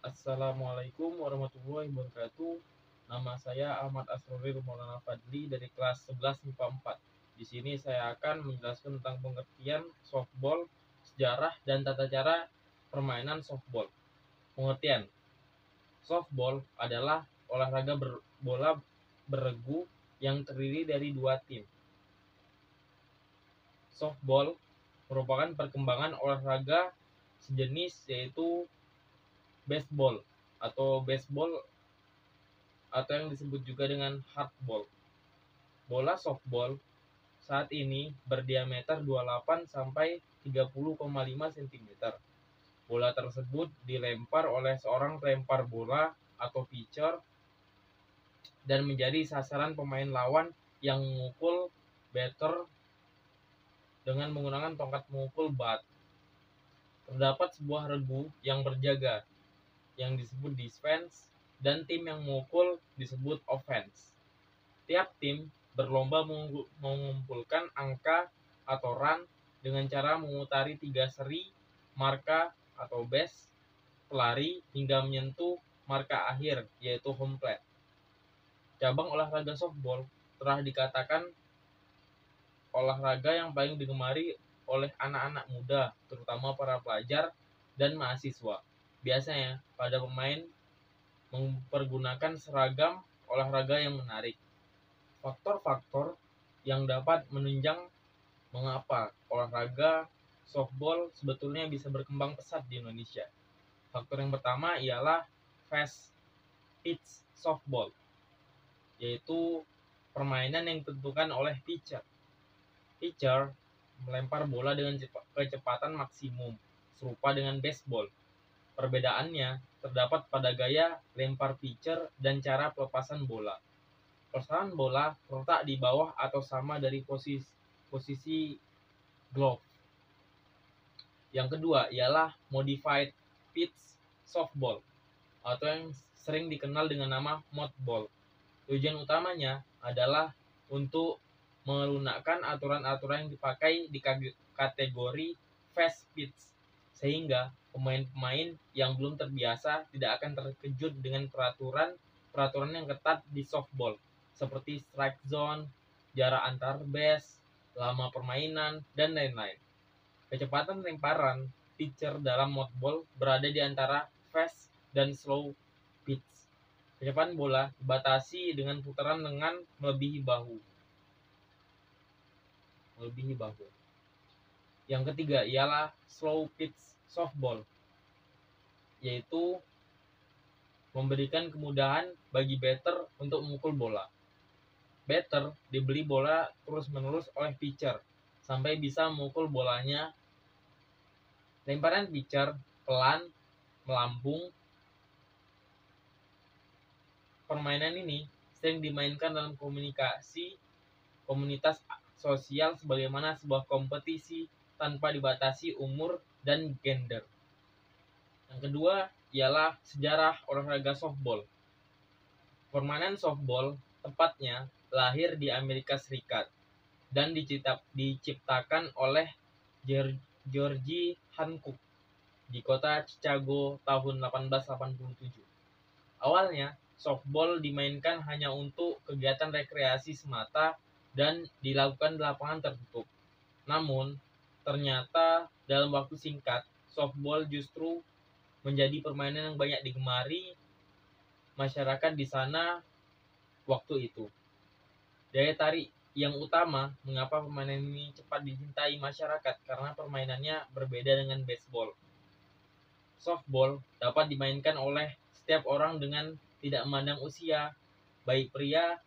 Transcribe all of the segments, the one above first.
Assalamualaikum warahmatullahi wabarakatuh. Nama saya Ahmad Asroril Maulana Fadli dari kelas 11 MIPA 4. Di sini saya akan menjelaskan tentang pengertian softball, sejarah, dan tata cara permainan softball. Pengertian: softball adalah olahraga bola beregu yang terdiri dari dua tim. Softball merupakan perkembangan olahraga sejenis yaitu baseball atau yang disebut juga dengan hardball. Bola softball saat ini berdiameter 28 sampai 30,5 cm. Bola tersebut dilempar oleh seorang pelempar bola atau pitcher dan menjadi sasaran pemain lawan yang memukul batter dengan menggunakan tongkat memukul bat. Terdapat sebuah regu yang berjaga yang disebut defense dan tim yang memukul disebut offense. Tiap tim berlomba mengumpulkan angka atau run dengan cara memutari 3 seri marka atau base pelari hingga menyentuh marka akhir yaitu home plate. Cabang olahraga softball telah dikatakan olahraga yang paling digemari oleh anak-anak muda, terutama para pelajar dan mahasiswa. Biasanya pada pemain mempergunakan seragam olahraga yang menarik. Faktor-faktor yang dapat menunjang mengapa olahraga softball sebetulnya bisa berkembang pesat di Indonesia. Faktor yang pertama ialah fast pitch softball, yaitu permainan yang ditentukan oleh pitcher. Pitcher melempar bola dengan kecepatan maksimum, serupa dengan baseball. Perbedaannya terdapat pada gaya lempar pitcher dan cara pelepasan bola. Pelepasan bola terletak di bawah atau sama dari posisi glove. Yang kedua ialah modified pitch softball atau yang sering dikenal dengan nama modball. Tujuan utamanya adalah untuk melunakkan aturan-aturan yang dipakai di kategori fast pitch, sehingga pemain-pemain yang belum terbiasa tidak akan terkejut dengan peraturan yang ketat di softball, seperti strike zone, jarak antar base, lama permainan, dan lain-lain. Kecepatan lemparan pitcher dalam modball berada di antara fast dan slow pitch. Kecepatan bola dibatasi dengan putaran lengan melebihi bahu. Yang ketiga ialah slow pitch softball, yaitu memberikan kemudahan bagi batter untuk memukul bola. Batter diberi bola terus-menerus oleh pitcher sampai bisa memukul bolanya. Lemparan pitcher pelan, melambung. Permainan ini sering dimainkan dalam komunitas sosial sebagaimana sebuah kompetisi tanpa dibatasi umur dan gender. Yang kedua ialah sejarah olahraga softball. Permainan softball tepatnya lahir di Amerika Serikat dan diciptakan oleh George Hancock di kota Chicago tahun 1887. Awalnya, softball dimainkan hanya untuk kegiatan rekreasi semata dan dilakukan di lapangan tertutup. Namun, ternyata dalam waktu singkat, softball justru menjadi permainan yang banyak digemari masyarakat di sana waktu itu. Daya tarik yang utama mengapa permainan ini cepat dicintai masyarakat karena permainannya berbeda dengan baseball. Softball dapat dimainkan oleh setiap orang dengan tidak memandang usia, baik pria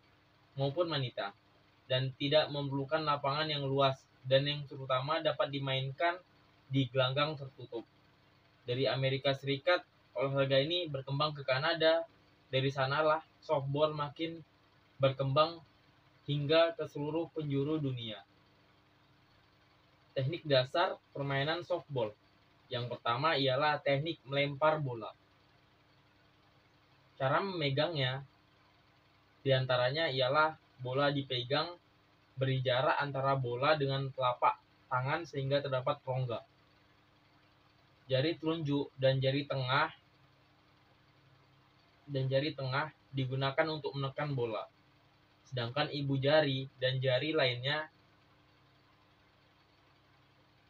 maupun wanita, dan tidak memerlukan lapangan yang luas, dan yang terutama dapat dimainkan di gelanggang tertutup. Dari Amerika Serikat, olahraga ini berkembang ke Kanada. Dari sanalah softball makin berkembang hingga ke seluruh penjuru dunia. Teknik dasar permainan softball. Yang pertama ialah teknik melempar bola. Cara memegangnya diantaranya ialah bola dipegang beri jarak antara bola dengan telapak tangan sehingga terdapat rongga. Jari telunjuk dan jari tengah dan jari tengah digunakan untuk menekan bola, sedangkan ibu jari dan jari lainnya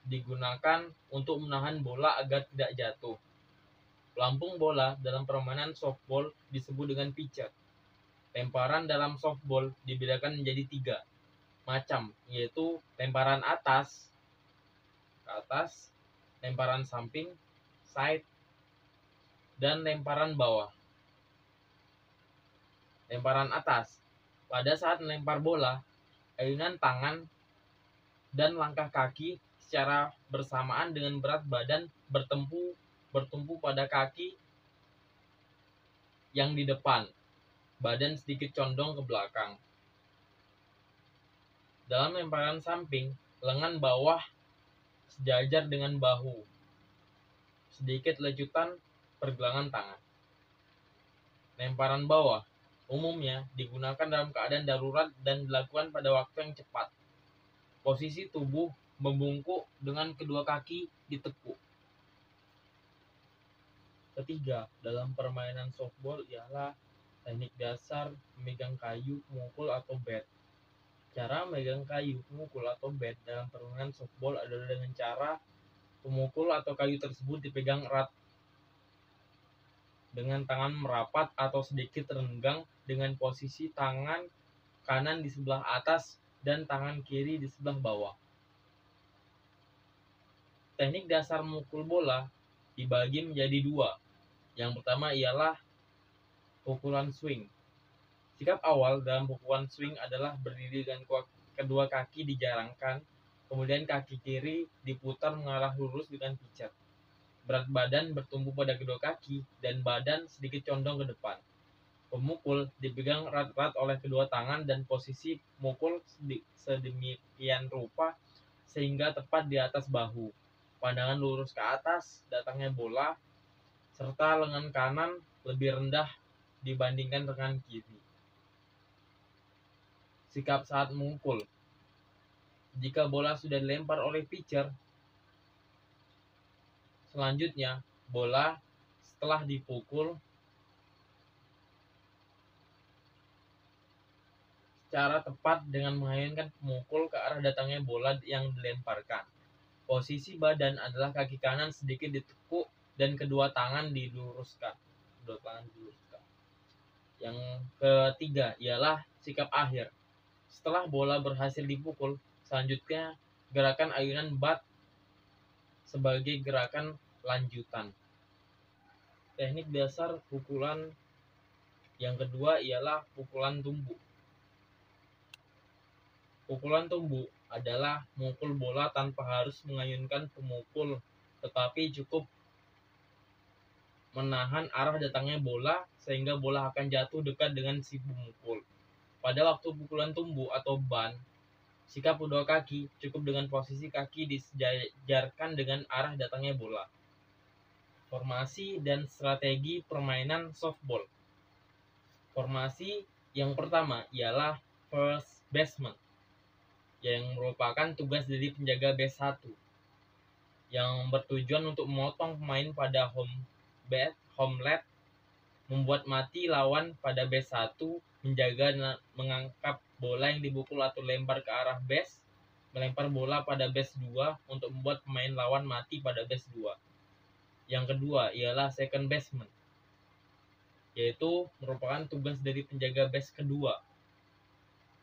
digunakan untuk menahan bola agar tidak jatuh. Pelampung bola dalam permainan softball disebut dengan pitcher. Lemparan dalam softball dibedakan menjadi 3 macam, yaitu lemparan atas, ke atas, lemparan samping, side, dan lemparan bawah. Lemparan atas. Pada saat melempar bola, ayunan tangan dan langkah kaki secara bersamaan dengan berat badan bertumpu pada kaki yang di depan. Badan sedikit condong ke belakang. Dalam lemparan samping, lengan bawah sejajar dengan bahu. Sedikit lecutan pergelangan tangan. Lemparan bawah umumnya digunakan dalam keadaan darurat dan dilakukan pada waktu yang cepat. Posisi tubuh membungkuk dengan kedua kaki ditekuk. Ketiga, dalam permainan softball ialah teknik dasar memegang kayu, pemukul, atau bat. Cara memegang kayu, pemukul, atau bat dalam permainan softball adalah dengan cara pemukul atau kayu tersebut dipegang erat dengan tangan merapat atau sedikit renggang dengan posisi tangan kanan di sebelah atas dan tangan kiri di sebelah bawah. Teknik dasar memukul bola dibagi menjadi 2. Yang pertama ialah pukulan swing. Sikap awal dalam pukulan swing adalah berdiri dengan kedua kaki dijarangkan, kemudian kaki kiri diputar mengarah lurus dengan pijat. Berat badan bertumpu pada kedua kaki dan badan sedikit condong ke depan. Pemukul dipegang erat-erat oleh kedua tangan dan posisi mukul sedemikian rupa sehingga tepat di atas bahu. Pandangan lurus ke atas datangnya bola, serta lengan kanan lebih rendah dibandingkan lengan kiri. Sikap saat memukul. Jika bola sudah dilempar oleh pitcher, selanjutnya bola setelah dipukul secara tepat dengan mengayunkan pemukul ke arah datangnya bola yang dilemparkan. Posisi badan adalah kaki kanan sedikit ditekuk dan kedua tangan diluruskan. Yang ketiga ialah sikap akhir. Setelah bola berhasil dipukul, selanjutnya gerakan ayunan bat sebagai gerakan lanjutan. Teknik dasar pukulan yang kedua ialah pukulan tumbuk. Pukulan tumbuk adalah memukul bola tanpa harus mengayunkan pemukul, tetapi cukup menahan arah datangnya bola sehingga bola akan jatuh dekat dengan si pemukul. Pada waktu pukulan tumbuk atau ban, sikap kedua kaki cukup dengan posisi kaki disejajarkan dengan arah datangnya bola. Formasi dan strategi permainan softball. Formasi yang pertama ialah first baseman, yang merupakan tugas dari penjaga base 1, yang bertujuan untuk memotong pemain pada home plate, membuat mati lawan pada base 1, menjaga dan mengangkat bola yang dipukul atau lempar ke arah base, melempar bola pada base 2 untuk membuat pemain lawan mati pada base 2. Yang kedua ialah second baseman, yaitu merupakan tugas dari penjaga base kedua,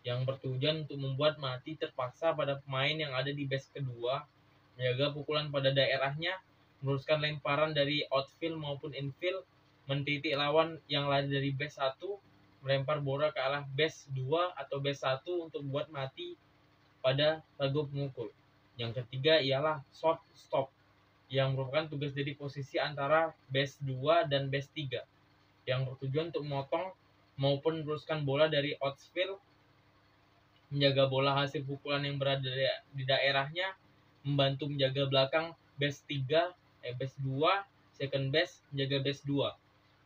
yang bertujuan untuk membuat mati terpaksa pada pemain yang ada di base kedua, menjaga pukulan pada daerahnya, meneruskan lemparan dari outfield maupun infield, mentitik lawan yang lari dari base 1, melempar bola ke arah base 2 atau base 1 untuk membuat mati pada lagu pemukul. Yang ketiga ialah shortstop, yang merupakan tugas dari posisi antara base 2 dan base 3, yang bertujuan untuk memotong maupun meneruskan bola dari outfield, menjaga bola hasil pukulan yang berada di daerahnya, membantu menjaga belakang base 2, second base, menjaga base 2,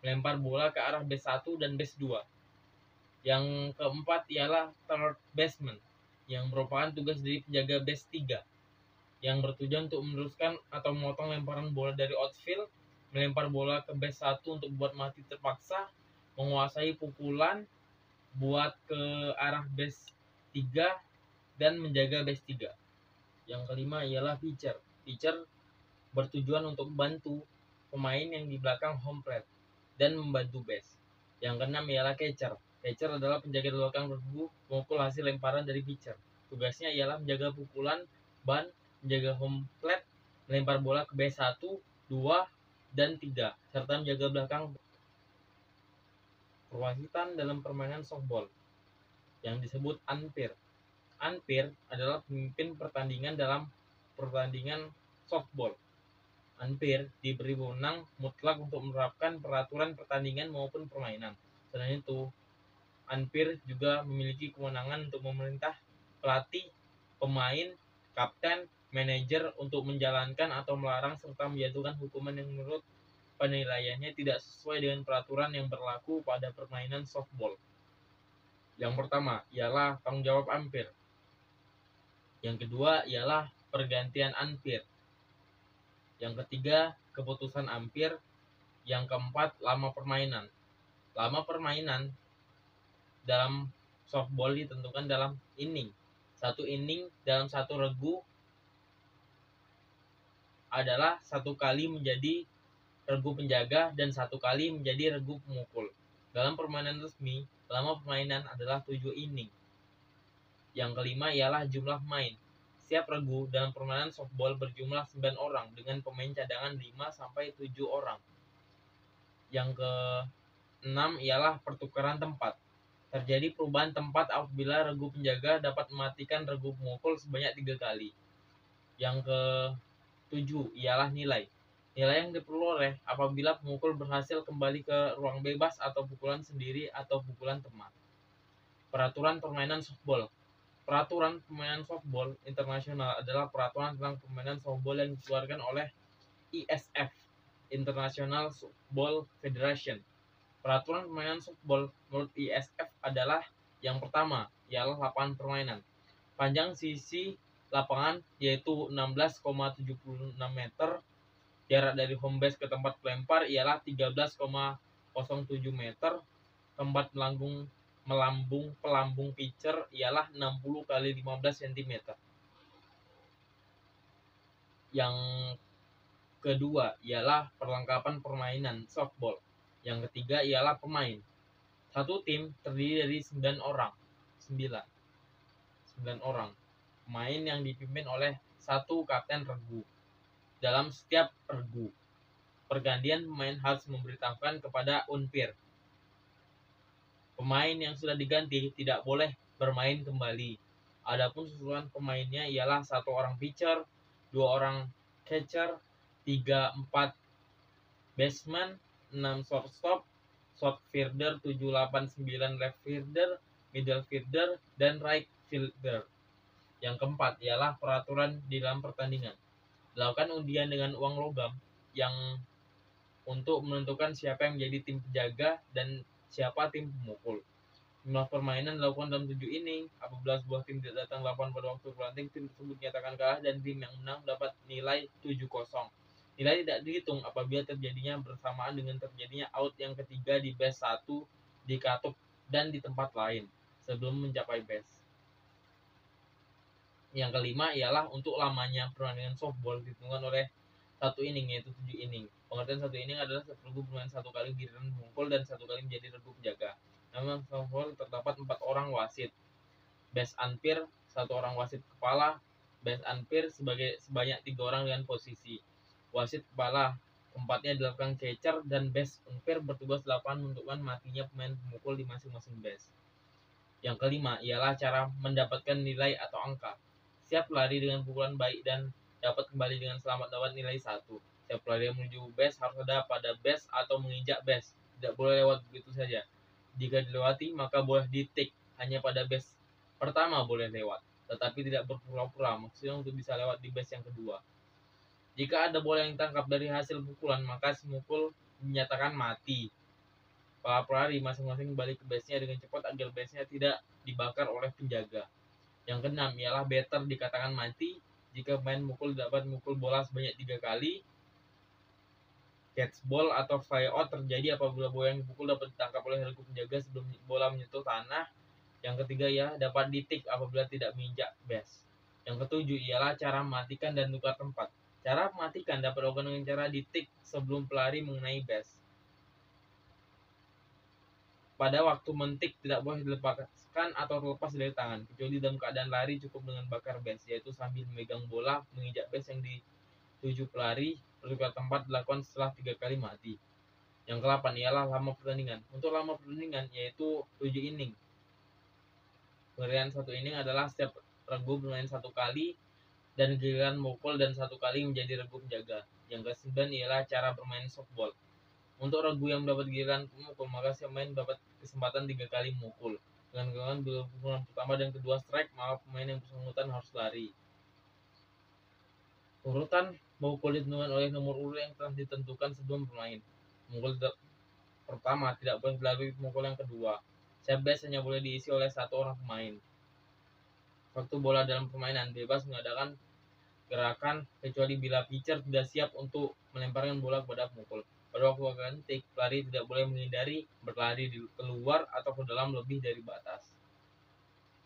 melempar bola ke arah base 1 dan base 2. Yang keempat ialah third baseman, yang merupakan tugas dari penjaga base 3, yang bertujuan untuk meneruskan atau memotong lemparan bola dari outfield, melempar bola ke base 1 untuk membuat mati terpaksa, menguasai pukulan buat ke arah base 3 dan menjaga base 3. Yang kelima ialah pitcher. Pitcher bertujuan untuk membantu pemain yang di belakang home plate dan membantu base. Yang keenam ialah catcher. Catcher adalah penjaga di belakang regu memukul hasil lemparan dari pitcher. Tugasnya ialah menjaga pukulan ban, menjaga home plate, melempar bola ke base 1, 2, dan 3, serta menjaga belakang. Perwasitan dalam permainan softball yang disebut umpire. Umpire adalah pemimpin pertandingan dalam pertandingan softball. Umpire diberi wewenang mutlak untuk menerapkan peraturan pertandingan maupun permainan. Selain itu, umpire juga memiliki kewenangan untuk memerintah pelatih, pemain, kapten, manajer untuk menjalankan atau melarang serta menjatuhkan hukuman yang menurut penilaiannya tidak sesuai dengan peraturan yang berlaku pada permainan softball. Yang pertama ialah tanggung jawab umpire. Yang kedua ialah pergantian umpire. Yang ketiga, keputusan umpire. Yang keempat, lama permainan. Lama permainan dalam softball ditentukan dalam inning. Satu inning dalam satu regu adalah satu kali menjadi regu penjaga dan satu kali menjadi regu pemukul. Dalam permainan resmi, lama permainan adalah 7 inning. Yang kelima ialah jumlah pemain. Setiap regu dalam permainan softball berjumlah 9 orang dengan pemain cadangan 5-7 orang. Yang ke-6 ialah pertukaran tempat. Terjadi perubahan tempat apabila regu penjaga dapat mematikan regu pemukul sebanyak 3 kali. Yang ke-7 ialah nilai. Nilai yang diperoleh apabila pemukul berhasil kembali ke ruang bebas atau pukulan sendiri atau pukulan teman. Peraturan permainan softball. Peraturan permainan softball internasional adalah peraturan tentang permainan softball yang dikeluarkan oleh ISF, International Softball Federation. Peraturan permainan softball menurut ISF adalah yang pertama, ialah lapangan permainan. Panjang sisi lapangan yaitu 16,76 meter. Jarak dari home base ke tempat pelempar ialah 13,07 meter. Tempat pelambung pitcher ialah 60 kali 15 cm. Yang kedua ialah perlengkapan permainan softball. Yang ketiga ialah pemain. Satu tim terdiri dari 9 orang. Pemain yang dipimpin oleh satu kapten regu. Dalam setiap regu, pergantian pemain harus memberitahukan kepada umpire. Pemain yang sudah diganti tidak boleh bermain kembali. Adapun susunan pemainnya ialah 1 orang pitcher, 2 orang catcher, 3-4 baseman, 6 shortstop, short fielder, 7-8-9 left fielder, middle fielder, dan right fielder. Yang keempat ialah peraturan di dalam pertandingan. Dilakukan undian dengan uang logam yang untuk menentukan siapa yang menjadi tim penjaga dan siapa tim pemukul. Jumlah permainan dilakukan dalam 7 inning. Apabila sebuah tim tidak datang lapangan pada waktu bertanding, tim tersebut dinyatakan kalah dan tim yang menang dapat nilai 7-0. Nilai tidak dihitung apabila terjadinya bersamaan dengan terjadinya out yang ketiga di base 1, di katup, dan di tempat lain sebelum mencapai base. Yang kelima ialah untuk lamanya pertandingan softball ditentukan oleh 1 inning yaitu 7 inning. Pengertian 1 inning adalah satu regu bermain 1 kali giliran memukul dan 1 kali menjadi regu penjaga. Dalam softball terdapat 4 orang wasit. Base umpire, 1 orang wasit kepala. Base umpire sebanyak 3 orang dengan posisi. Wasit kepala tempatnya di belakang catcher dan base umpire bertugas di lapangan menentukan matinya pemain pemukul di masing-masing base. Yang kelima ialah cara mendapatkan nilai atau angka. Setiap pelari dengan pukulan baik dan dapat kembali dengan selamat dapat nilai 1. Setiap pelari yang menuju base harus ada pada base atau menginjak base. Tidak boleh lewat begitu saja. Jika dilewati maka boleh di-tick. Hanya pada base pertama boleh lewat, tetapi tidak berpura-pura, maksudnya untuk bisa lewat di base yang kedua. Jika ada bola yang ditangkap dari hasil pukulan, maka si mukul dinyatakan mati. Para pelari masing-masing balik ke base-nya dengan cepat agar base-nya tidak dibakar oleh penjaga. Yang keenam ialah batter dikatakan mati jika pemain mukul dapat memukul bola sebanyak 3 kali. Catchball atau flyout terjadi apabila bola yang dipukul dapat ditangkap oleh regu penjaga sebelum bola menyentuh tanah. Yang ketiga ya, dapat ditik apabila tidak menginjak base. Yang ketujuh ialah cara mematikan dan tukar tempat. Cara mematikan dapat dilakukan dengan cara ditik sebelum pelari mengenai base. Pada waktu mentik tidak boleh dilepaskan atau terlepas dari tangan, kecuali dalam keadaan lari cukup dengan bakar base, yaitu sambil memegang bola menginjak base yang dituju pelari. Bertukar tempat dilakukan setelah 3 kali mati. Yang ke-8 ialah lama pertandingan. Untuk lama pertandingan yaitu 7 inning. Pengertian 1 inning adalah setiap regu bermain 1 kali dan giliran memukul dan 1 kali menjadi regu penjaga. Yang ke-9 ialah cara bermain softball. Untuk regu yang mendapat giliran memukul, maka si pemain dapat kesempatan 3 kali memukul. Dengan giliran bila pukulan pertama dan kedua strike, maka pemain yang bersangkutan harus lari. Urutan memukul ditentukan oleh nomor urut yang telah ditentukan sebelum bermain. Memukul pertama tidak boleh berlari memukul yang kedua. Set base hanya boleh diisi oleh 1 orang pemain. Waktu bola dalam permainan bebas mengadakan gerakan kecuali bila pitcher tidak siap untuk melemparkan bola kepada pemukul. Pada waktu ganti, pelari tidak boleh menghindari berlari keluar atau ke dalam lebih dari batas.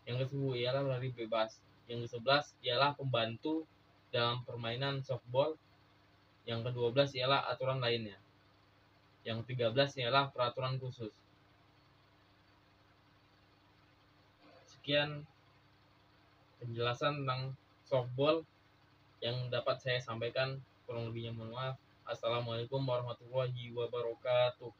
Yang ke-10 ialah lari bebas. Yang ke-11 ialah pembantu dalam permainan softball. Yang ke-12 ialah aturan lainnya. Yang ke-13 ialah peraturan khusus. Sekian penjelasan tentang softball yang dapat saya sampaikan. Kurang lebihnya mohon maaf. Assalamualaikum warahmatullahi wabarakatuh.